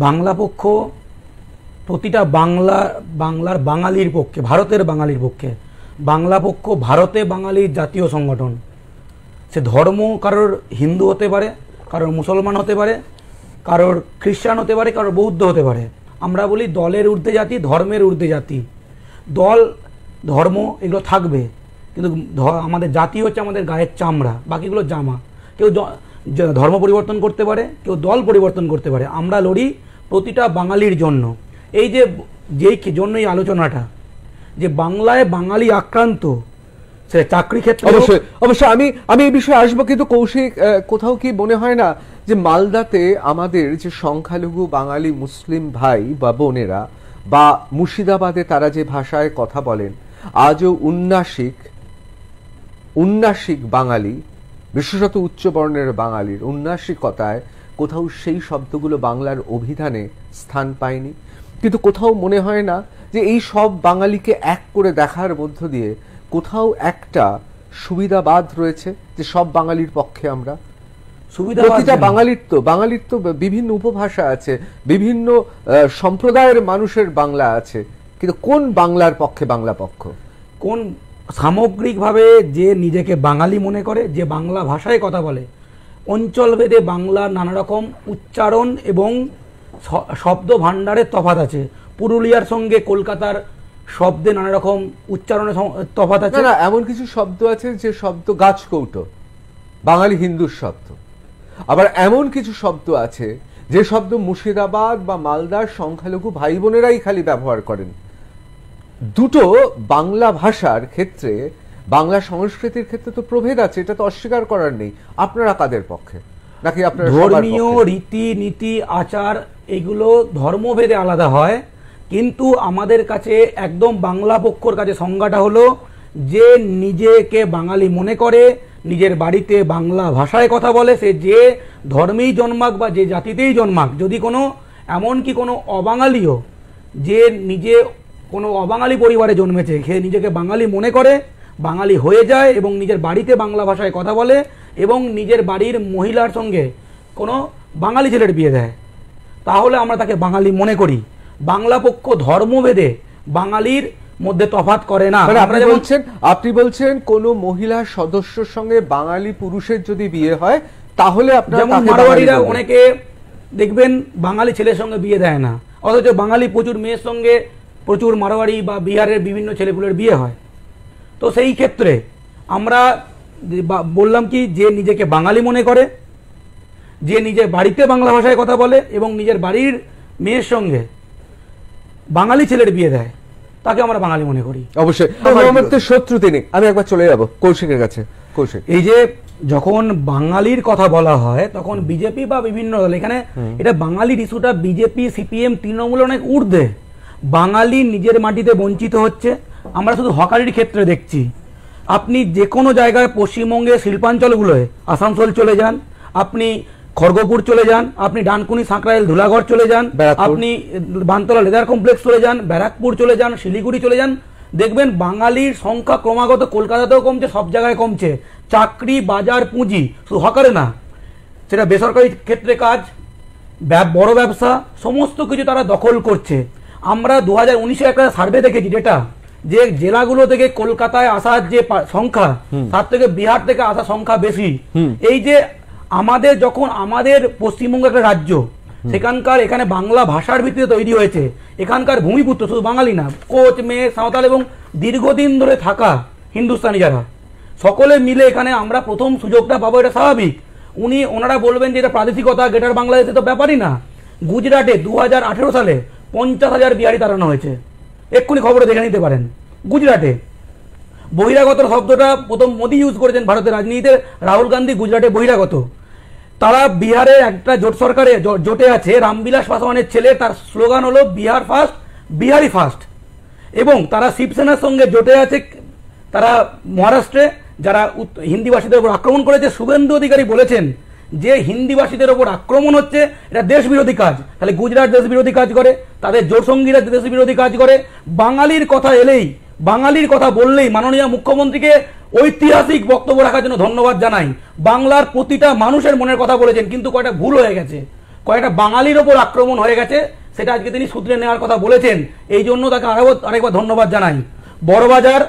বাংলা পক্ষ প্রতিটা বাংলার বাঙালির পক্ষে, ভারতের বাঙালির পক্ষে। বাংলা পক্ষ ভারতে বাঙালির জাতীয় সংগঠন। সে ধর্ম কারোর হিন্দু হতে পারে, কারোর মুসলমান হতে পারে, কারোর খ্রিস্টান হতে পারে, কারোর বৌদ্ধ হতে পারে। আমরা বলি দলের ঊর্ধ্বে জাতি, ধর্মের ঊর্ধ্বে জাতি। দল ধর্ম এগুলো থাকবে, কিন্তু আমাদের জাতি হচ্ছে আমাদের গায়ের চামড়া, বাকিগুলো জামা। কেউ ধর্ম পরিবর্তন করতে পারে, কেউ দল পরিবর্তন করতে পারে। আমরা লড়ি প্রতিটা বাঙালির জন্য। এই যেই জন্য এই আলোচনাটা, যে বাংলায় বাঙালি আক্রান্ত, সে চাকরি ক্ষেত্রে অবশ্যই অবশ্যই আমি এই বিষয়ে আসবো, কিন্তু কৌশিক, কোথাও কি মনে হয় না যে মালদাতে আমাদের যে সংখ্যালঘু বাঙালি মুসলিম ভাই বা বোনেরা, বা মুর্শিদাবাদে তারা যে ভাষায় কথা বলেন, আজও উন্নাসিক বাঙালি, বিশেষত উচ্চ বর্ণের বাঙালির উন্নাসিকতায় কোথাও সেই শব্দগুলো বাংলার অভিধানে স্থান পায়নি? কিন্তু কোথাও মনে হয় না যে এই সব বাঙালিকে এক করে দেখার মধ্য দিয়ে কোথাও একটা সুবিধাবাদ রয়েছে, যে সব বাঙালির পক্ষে আমরা? প্রতিটা বাঙালির তো বিভিন্ন উপভাষা আছে, বিভিন্ন সম্প্রদায়ের মানুষের বাংলা আছে, কিন্তু কোন বাংলার পক্ষে বাংলা পক্ষ? কোন সামগ্রিকভাবে যে নিজেকে বাঙালি মনে করে, যে বাংলা ভাষায় কথা বলে, অঞ্চলভেদে বাংলার নানা রকম উচ্চারণ এবং শব্দ ভাণ্ডারের তফাৎ আছে। পুরুলিয়ার সঙ্গে কলকাতার শব্দে নানা রকম উচ্চারণের তফাৎ আছে। না, এমন কিছু শব্দ আছে যে শব্দ গাছকৌটো, বাঙালি হিন্দুর শব্দ। আবার এমন কিছু শব্দ আছে যে শব্দ মুর্শিদাবাদ বা মালদার সংখ্যালঘু ভাই বোনেরাই খালি ব্যবহার করেন। দুটো বাংলা ভাষার ক্ষেত্রে, বাংলা সংস্কৃতির ক্ষেত্রে তো প্রভেদ আছে, এটা তো অস্বীকার করার নেই। আপনারা কাদের পক্ষে? নাকি আপনারা ধর্মীয় রীতি নীতি আচার এগুলো ধর্মভেদে আলাদা হয়, কিন্তু আমাদের কাছে একদম বাংলা পক্ষর কাছে সংজ্ঞাটা হলো যে নিজেকে বাঙালি মনে করে, নিজের বাড়িতে বাংলা ভাষায় কথা বলে, সে যে ধর্মেই জন্মাক বা যে জাতিতেই জন্মাক, যদি কোনো এমনকি কোনো অবাঙালিও যে নিজে কোনো অবাঙালি পরিবারে জন্মেছে, সে নিজেকে বাঙালি মনে করে, বাঙালি হয়ে যায় এবং নিজের বাড়িতে বাংলা ভাষায় কথা বলে এবং নিজের বাড়ির মহিলার সঙ্গে কোনো বাঙালি ছেলের বিয়ে দেয়, তাহলে আমরা তাকে বাঙালি মনে করি। বাংলা পক্ষ ধর্মভেদে বাঙালির মধ্যে তফাৎ করে না। আপনি বলছেন কোন মহিলা সদস্যর সঙ্গে বাঙালি পুরুষের যদি বিয়ে হয়, তাহলে যেমন মারোয়াড়িরা অনেকে দেখবেন বাঙালি ছেলের সঙ্গে বিয়ে দেয় না, অথচ বাঙালি প্রচুর মেয়ের সঙ্গে প্রচুর মারোয়াড়ি বা বিহারের বিভিন্ন ছেলেপুলের বিয়ে হয়। তো সেই ক্ষেত্রে আমরা বললাম কি, যে নিজেকে বাঙালি মনে করে, যে নিজের বাড়িতে বাংলা ভাষায় কথা বলে এবং নিজের বাড়ির মেয়ের সঙ্গে বাঙালি ছেলের বিয়ে দেয়, তাকে আমরা বাঙালি মনে করি। অবশ্যই শত্রু তিনি। আমি একবার চলে যাব কৌশিকের কাছে। কৌশিক, এই যে যখন বাঙালির কথা বলা হয় তখন বিজেপি বা বিভিন্ন দল, এখানে এটা বাঙালির ইস্যুটা বিজেপি, সিপিএম, তৃণমূল অনেক ঊর্ধ্বে। বাঙালি নিজের মাটিতে বঞ্চিত হচ্ছে। আমরা শুধু হকারির ক্ষেত্রে দেখছি, আপনি যে কোনো জায়গায় পশ্চিমবঙ্গের শিল্পাঞ্চলগুলোয়, আসানসোল চলে যান, আপনি খড়গপুর চলে যান, আপনি ডানকুনি, সাঁকরাইল, ধুলাগড় চলে যান, আপনি বানতলা লেদার কমপ্লেক্স চলে যান, ব্যারাকপুর চলে যান, শিলিগুড়ি চলে যান, দেখবেন বাঙালির সংখ্যা ক্রমাগত কলকাতাতেও কমছে, সব জায়গায় কমছে। চাকরি, বাজার, পুঁজি, শুধু হকারে না, সেটা বেসরকারি ক্ষেত্রে কাজ, বড় ব্যবসা, সমস্ত কিছু তারা দখল করছে। আমরা 2019-এ একটা সার্ভে দেখেছি, যেটা যে জেলাগুলো থেকে কলকাতায় আসার যে সংখ্যা, তার থেকে বিহার থেকে আসার সংখ্যা বেশি। এই যে আমাদের যখন আমাদের পশ্চিমবঙ্গ একটা রাজ্য, সেখানকার এখানে বাংলা ভাষার ভিত্তিতে তৈরি হয়েছে, এখানকার ভূমিপুত্র শুধু বাঙালি না, কোচ, মেয়ে, সাঁওতাল এবং দীর্ঘদিন ধরে থাকা হিন্দুস্তানি যারা, সকলে মিলে এখানে আমরা প্রথম সুযোগটা পাবো, এটা স্বাভাবিক। ওনারা বলবেন যে এটা প্রাদেশিকতা, গ্রেটার বাংলাদেশে তো ব্যাপারই না। গুজরাটে 2018 সালে 50,000 বিহারি তাড়ানো হয়েছে, এক্ষুনি খবরে দেখে নিতে পারেন। গুজরাটে বহিরাগত শব্দটা প্রথম মোদি ইউজ করেছেন ভারতের রাজনীতিতে, রাহুল গান্ধী গুজরাটে বহিরাগত। তারা বিহারে একটা জোট সরকারে জোটে আছে, রামবিলাস পাসওয়ানের ছেলে, তার স্লোগান হলো বিহার ফার্স্ট, বিহারি ফার্স্ট। এবং তারা শিবসেনার সঙ্গে জোটে আছে। তারা মহারাষ্ট্রে যারা হিন্দিভাষীদের উপর আক্রমণ করেছে, শুভেন্দু অধিকারী বলেছেন যে হিন্দিভাষীদের উপর আক্রমণ হচ্ছে, এটা দেশ বিরোধী কাজ। তাহলে গুজরাট দেশ বিরোধী কাজ করে, তাদের জোট সঙ্গীরা দেশ বিরোধী কাজ করে। বাঙালির কথা এলেই, বাঙালির কথা বললেই মাননীয় মুখ্যমন্ত্রীকে ঐতিহাসিক বক্তব্য রাখার জন্য ধন্যবাদ জানাই। বাংলার প্রতিটা মানুষের মনের কথা বলেছেন, কিন্তু কয়টা ভুল হয়ে গেছে, কয়েকটা বাঙালির ওপর আক্রমণ হয়ে গেছে, সেটা আজকে তিনি সূত্রে নেওয়ার কথা বলেছেন। এই জন্য তাকে আরেকবার ধন্যবাদ জানাই। Burrabazar,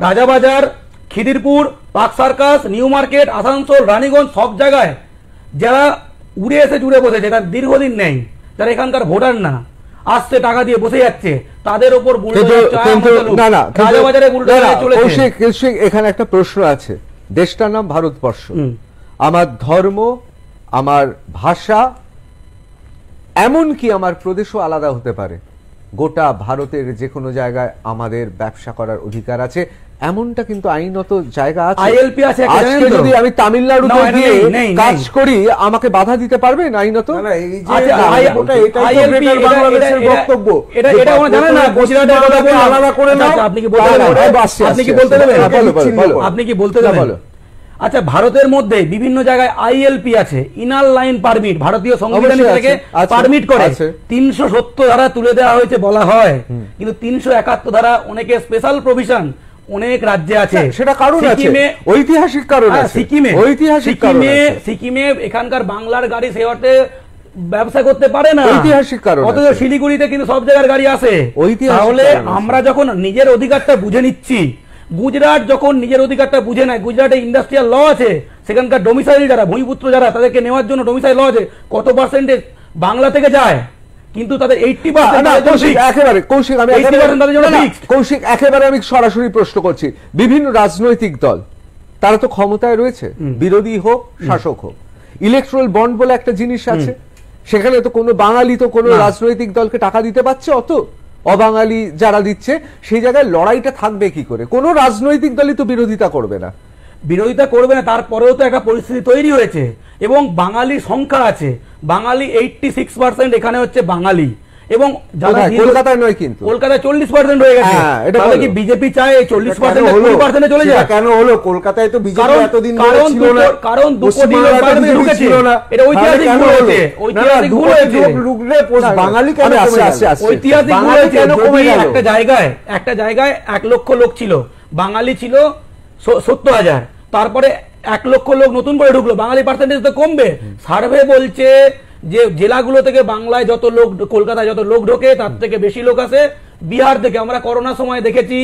Rajabazar, Khidirpur, Park Circus, New Market, Asansol, Raniganj সব জায়গায় যারা উড়ে এসে জুড়ে বসেছে, তার দীর্ঘদিন নেই, যারা এখানকার ভোটার না, আসছে টাকা দিয়ে বসে যাচ্ছে, তাদের উপর এখানে একটা প্রশ্ন আছে। দেশটার নাম ভারতবর্ষ, আমার ধর্ম, আমার ভাষা, এমনকি আমার প্রদেশও আলাদা হতে পারে। গোটা ভারতের যে কোনো জায়গায় আমাদের ব্যবসা করার অধিকার আছে, এমনটা কিন্তু আইনত জায়গা আছে। আইএলপি আছে। আজকে যদি আমি তামিলনাড়ুতে গিয়ে কাজ করি, আমাকে বাধা দিতে পারবেন আইনত? আপনি কি বলতে দেবেন? আচ্ছা, ভারতের মধ্যে বিভিন্ন জায়গায় আইএলপি আছে, ইনার লাইন পারমিট, ভারতীয় সংবিধান থেকে পারমিট করে 370 ধারা তুলে দেওয়া হয়েছে বলা হয়, কিন্তু 371 ধারা অনেকে স্পেশাল প্রভিশন অনেক রাজ্যে আছে। সেটা কারণ আছে, ঐতিহাসিক কারণ আছে। সিকিমে এখানকার বাংলার গাড়ি সেওয়াতে ব্যবসা করতে পারে না, ঐতিহাসিক কারণ। অথচ শিলিগুড়িতে কিন্তু সব জায়গার গাড়ি আছে। তাহলে আমরা যখন নিজের অধিকারটা বুঝে নিচ্ছি, গুজরাট যখন নিজের অধিকারটা বুঝে নেয়, গুজরাটে ইন্ডাস্ট্রিয়াল ল আছে, সেখানকার ডোমিসাইল যারা ভূমিপুত্র যারা, তাদেরকে নেওয়ার জন্য ডোমিসাইল ল আছে, কত পার্সেন্টেজ বাংলা থেকে যায়, কিন্তু তাদের 80%। কৌশিক, একেবারে আমি সরাসরি প্রশ্ন করছি, বিভিন্ন রাজনৈতিক দল তারা তো ক্ষমতায় রয়েছে, বিরোধী হোক শাসক হোক, ইলেকট্রাল বন্ড বলে একটা জিনিস আছে, সেখানে তো কোনো বাঙালি তো কোনো রাজনৈতিক দলকে টাকা দিতে পারছে, অত অবাঙালি যারা দিচ্ছে, সেই জায়গায় লড়াইটা থাকবে কি করে? কোন রাজনৈতিক দলই তো বিরোধিতা করবে না। তারপরেও তো একটা পরিস্থিতি তৈরি হয়েছে, এবং বাঙালির সংখ্যা আছে। বাঙালি 86% এখানে হচ্ছে বাঙালি, এবং কলকাতায় নয়, কিন্তু কলকাতায় 40% হয়ে গেছে। তাহলে কি বিজেপি চায় 40% 20% চলে যায়? কেন হলো? কলকাতায় তো বিজেপি এতদিন ছিল না, কারণ 2 কোটি লোক বাইরে ঢুকেছে। এটা ঐতিহাসিক ভুল হয়েছে, ঐতিহাসিক ভুল হয়েছে। বাঙালি কেন কমে যাচ্ছে? ঐতিহাসিক ভুল হয়েছে। একটা জায়গায় 1 লক্ষ লোক ছিল, বাঙালি ছিল 70,000, তারপরে 1 লক্ষ লোক নতুন করে ঢুকলো, বাঙালি পার্সেন্টেজ তো কমবে। সার্ভে বলছে যে জেলাগুলো থেকে বাংলায় যত লোক, কলকাতায় যত লোক ঢোকে তার থেকে বেশি লোক আসে বিহার থেকে। আমরা করোনার সময় দেখেছি,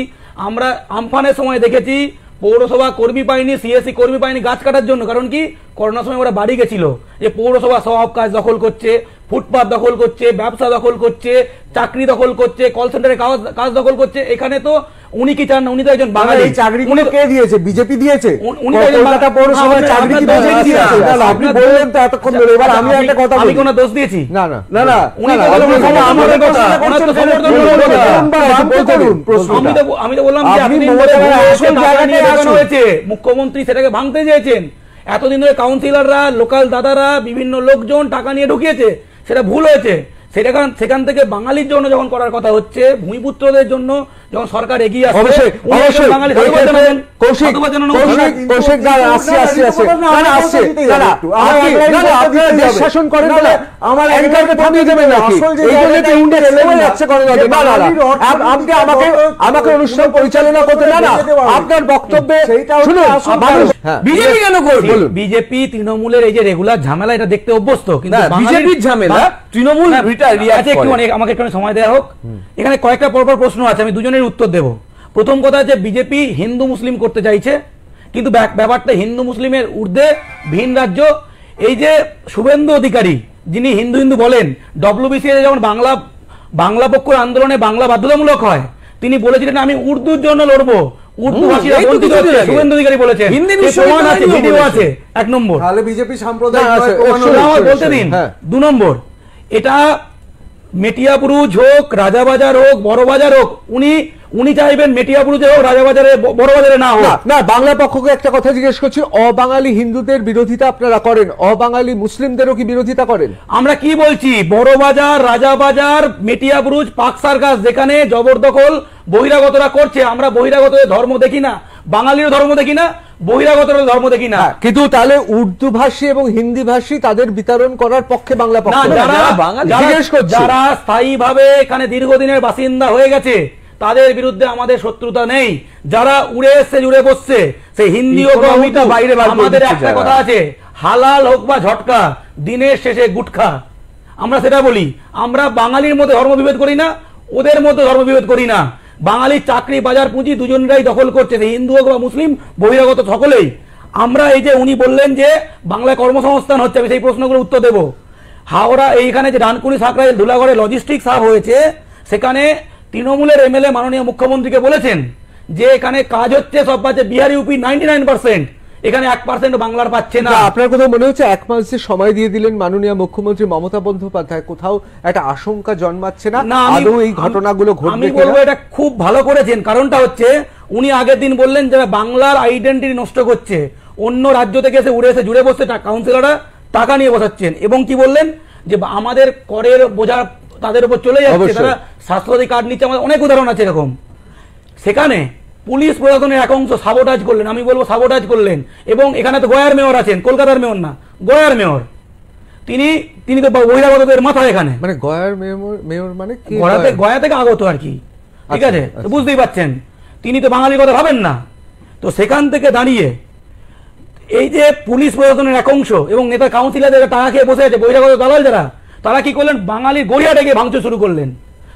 আমরা আমফানের সময় দেখেছি, পৌরসভা কর্মী পায়নি, সিএসসি কর্মী পায়নি গাছ কাটার জন্য। কারণ কি, করোনার সময় ওরা বাড়ি গেছিল, যে পৌরসভা সব কাজ দখল করছে, ফুটপাথ দখল করছে, ব্যবসা দখল করছে, চাকরি দখল করছে, কল সেন্টারে কাজ দখল করছে। এখানে তো উনি কি চান না? উনি তো একজন বাঙালি। চাকরি কে দিয়েছে? বিজেপি দিয়েছে। কলকাতা পৌরসভার চাকরি কি বিজেপি দিয়েছে? আপনি বললেন তো এতক্ষণ ধরে। এবার আমি একটা কথা বলি, আমি কোনো দোষ দিয়েছি? না না না না, উনি তো বললেন আমাদের কথা, ওনার তো সমর্থন করুন। আমি তো বললাম যে আপনি আসল জায়গাটায় আসা হয়েছে, মুখ্যমন্ত্রী সেটাকে ভাঙতে চেয়েছেন। এতদিন ধরে কাউন্সিলররা, লোকাল দাদারা, বিভিন্ন লোকজন টাকা নিয়ে ঢুকিয়েছে, সেটা ভুল হয়েছে। সেখান থেকে বাঙালির জন্য যখন করার কথা হচ্ছে, ভূমিপুত্রদের জন্য যখন সরকার এগিয়ে আসছে, আমাকে অনুষ্ঠান পরিচালনা করতে না, আপনার বক্তব্যে বিজেপি কেন করবে? বিজেপি তৃণমূলের এই যে রেগুলার ঝামেলা, এটা দেখতে অভ্যস্ত, কিন্তু বিজেপির ঝামেলা তৃণমূল আমাকে একটু সময় দেওয়া হোক। এখানে কয়েকটা পরপর প্রশ্ন আছে, আমি দুজনের উত্তর দেব। প্রথম কথা হচ্ছে, বিজেপি হিন্দু মুসলিম করতে চাইছে, কিন্তু ব্যাপারটা হিন্দু মুসলিমের ঊর্ধ্বে ভিন রাজ্য। এই যে শুভেন্দু অধিকারী, যিনি হিন্দু হিন্দু বলেন, ডব্লিউবিসিএস যেমন বাংলা পক্ষের আন্দোলনে বাংলা বাধ্যতামূলক হয়, তিনি বলেছিলেন আমি উর্দুর জন্য লড়বো, উর্দু ভাষীরা বঞ্চিত হচ্ছে। শুভেন্দু অধিকারী বলেছেন, প্রমাণ আছে, ভিডিও আছে। 1 নম্বর, তাহলে বিজেপি সাম্প্রদায়িক বলতে দিন। 2 নম্বর, এটা মেটিয়াপুরুজ হোক, রাজাবাজার হোক, বড়বাজার হোক, উনি চাইবেন মেটিয়াপুরুজে হোক, রাজাবাজারে, বড়বাজারে না হোক। না, বাংলা পক্ষকে একটা কথা জিজ্ঞেস করছি, অবাঙালি হিন্দুদের বিরোধিতা আপনারা করেন, অবাঙালি মুসলিমদেরও কি বিরোধিতা করেন? আমরা কি বলছি, বড়বাজার, রাজাবাজার, মেটিয়াপুরুজ, পার্ক সার্কাস, যেখানে জবরদখল বহিরাগতরা করছে, আমরা বহিরাগতদের ধর্ম দেখি না, বাঙালির ধর্ম দেখি না, বহিরাগতর ধর্ম দেখি না। কিন্তু তাহলে উর্দু ভাষী এবং হিন্দি ভাষী তাদের বিতরণ করার পক্ষে বাংলা পক্ষ, যারা স্থায়ীভাবে এখানে দীর্ঘদিনের বাসিন্দা হয়ে গেছে, তাদের বিরুদ্ধে আমাদের শত্রুতা নেই। যারা উড়ে এসছে, জুড়ে বসছে, সেই হিন্দি হোক বাইরে, আমাদের একটা কথা আছে, হালাল হোক বা ঝটকা, দিনের শেষে গুটখা। আমরা সেটা বলি, আমরা বাঙালির মধ্যে ধর্মবিভেদ করি না, ওদের মধ্যে ধর্মবিভেদ করি না। বাঙালির চাকরি বাজার পুঁজি দুজনরাই দখল করছে, হিন্দু হোক বা মুসলিম বহিরাগত সকলেই। আমরা এই যে উনি বললেন যে বাংলায় কর্মসংস্থান হচ্ছে, আমি সেই প্রশ্নগুলো উত্তর দেব। হাওড়া এইখানে যে ডানকুনি সাঁকড়াইল ধুলাগড়ে লজিস্টিক্স হাব হয়েছে, সেখানে তৃণমূলের এমএলএ মাননীয় মুখ্যমন্ত্রীকে বলেছেন যে এখানে কাজ হচ্ছে, সব পাচ্ছে বিহার ইউপি 99%, এখানে 1% বাংলার পাচ্ছে না। আপনার কথা মনে হচ্ছে 1 মাস যে সময় দিয়ে দিলেন মাননীয় মুখ্যমন্ত্রী মমতা বন্দ্যোপাধ্যায়, কোথাও একটা আশঙ্কা জন্মাচ্ছে না আদৌ এই ঘটনাগুলো ঘটবে? আমি বলবো এটা খুব ভালো করেছেন। কারণটা হচ্ছে উনি আগের দিন বললেন যারা বাংলার আইডেন্টিটি নষ্ট করছে, অন্য রাজ্য থেকে এসে উড়ে এসে জুড়ে বসছে কাউন্সিলররা টাকা নিয়ে বসাচ্ছেন, এবং কি বললেন যে আমাদের করের বোঝা তাদের উপর চলে যাচ্ছে, তারা স্বাস্থ্যসাথী কার্ড নিচ্ছে, আমাদের অনেক উদাহরণ আছে এরকম। সেখানে পুলিশ প্রশাসনের এক অংশ সাবোটাজ করলেন, আমি বলবো সাবোটাজ করলেন। এবং এখানে তো গয়ার মেয়র আছেন, কলকাতার মেয়র না, গয়ার মেয়র, তিনি তো বহিরাগতদের মাথা। এখানে মানে গয়ার মেয়র মানে কি? গয়া থেকে আগত আর কি, ঠিক আছে, তো বুঝতেই পারছেন তিনি তো বাঙালির কথা ভাবেন না। তো সেখান থেকে দাঁড়িয়ে এই যে পুলিশ প্রশাসনের এক অংশ এবং নেতা কাউন্সিলরদের টাকা খেয়ে বসে আছে বহিরাগত দালাল যারা, তারা কি করলেন, বাঙালির গড়িয়াটে গিয়ে ভাঙচুর শুরু করলেন।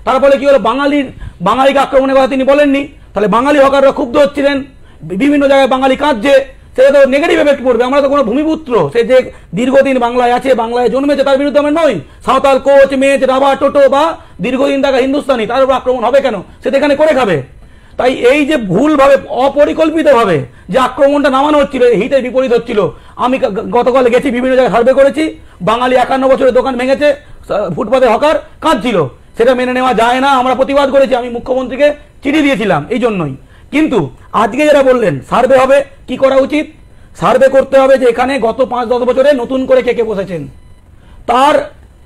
তারপরে কি হলো, বাঙালিকে আক্রমণের কথা তিনি বলেননি, তাহলে বাঙালি হকাররা ক্ষুব্ধ হচ্ছিলেন, বিভিন্ন জায়গায় বাঙালি কাঁদছে, সেটা তো নেগেটিভ এফেক্ট পড়বে। আমরা তো কোনো ভূমিপুত্র, সে যে দীর্ঘদিন বাংলায় আছে, বাংলায় জন্মেছে, তার বিরুদ্ধে আমরা নই। সাঁওতাল, কোচ, মেচ, রাভা, টোটো বা দীর্ঘদিন থাকা হিন্দুস্তানি, তার উপর আক্রমণ হবে কেন? সে তো এখানে করে খাবে। তাই এই যে ভুলভাবে অপরিকল্পিতভাবে যে আক্রমণটা নামানো হচ্ছিল, হিতের বিপরীত হচ্ছিল। আমি গতকাল গেছি, বিভিন্ন জায়গায় সার্ভে করেছি, বাঙালি 51 বছরের দোকান ভেঙেছে, ফুটপাতে হকার কাঁদছিল, সেটা মেনে নেওয়া যায় না। আমরা প্রতিবাদ করেছি, আমি মুখ্যমন্ত্রীকে চিঠি দিয়েছিলাম এই জন্যই। কিন্তু আজকে যারা বললেন সার্ভে হবে, কি করা উচিত? সার্ভে করতে হবে যে এখানে গত 5-10 বছরে নতুন করে কে কে বসেছেন, তার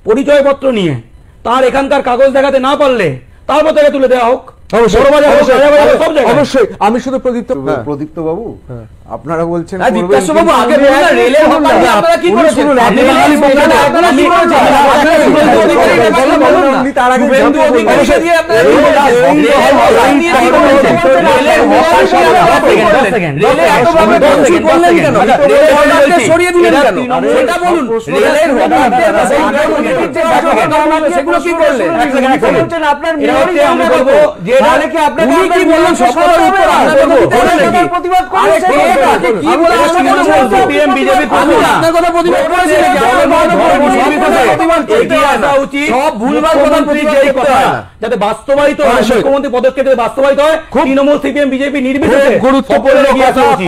পরিচয়পত্র নিয়ে, তার এখানকার কাগজ দেখাতে না পারলে তারপর থেকে তুলে দেওয়া হোক। অবশ্যই। আমি শুধু প্রদীপ্ত বাবু, আপনারা বলছেন যাতে বাস্তবায়িত হয়, মুখ্যমন্ত্রী পদক্ষেপে বাস্তবায়িত হয়, তৃণমূল, সিপিএম, বিজেপি নির্বিশেষে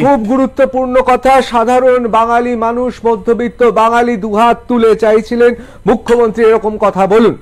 খুব গুরুত্বপূর্ণ কথা। সাধারণ বাঙালি মানুষ, মধ্যবিত্ত বাঙালি দুহাত তুলে চাইছিলেন মুখ্যমন্ত্রী এরকম কথা বলুন।